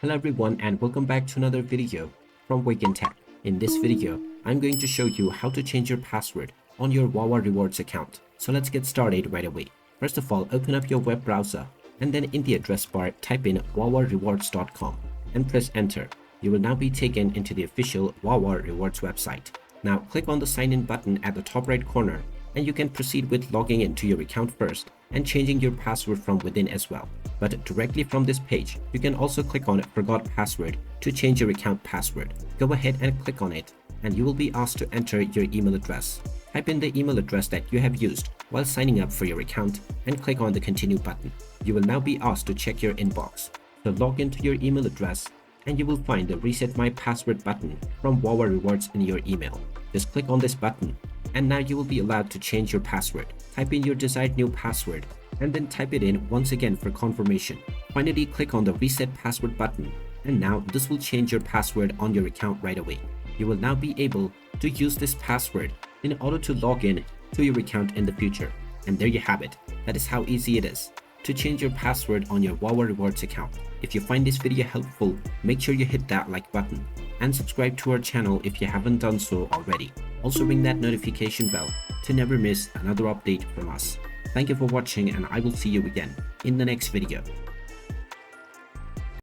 Hello everyone and welcome back to another video from Wake&Tech. In this video, I'm going to show you how to change your password on your Wawa Rewards account. So let's get started right away. First of all, open up your web browser and then in the address bar, type in wawarewards.com and press enter. You will now be taken into the official Wawa Rewards website. Now click on the sign in button at the top right corner and you can proceed with logging into your account first and changing your password from within as well. But directly from this page, you can also click on forgot password to change your account password. Go ahead and click on it and you will be asked to enter your email address. Type in the email address that you have used while signing up for your account and click on the continue button. You will now be asked to check your inbox. So log into your email address and you will find the reset my password button from Wawa Rewards in your email. Just click on this button and now you will be allowed to change your password. Type in your desired new password and then type it in once again for confirmation. Finally, click on the reset password button and now this will change your password on your account right away. You will now be able to use this password in order to log in to your account in the future. And there you have it. That is how easy it is to change your password on your Wawa Rewards account. If you find this video helpful, make sure you hit that like button and subscribe to our channel if you haven't done so already. Also ring that notification bell to never miss another update from us. Thank you for watching and I will see you again in the next video.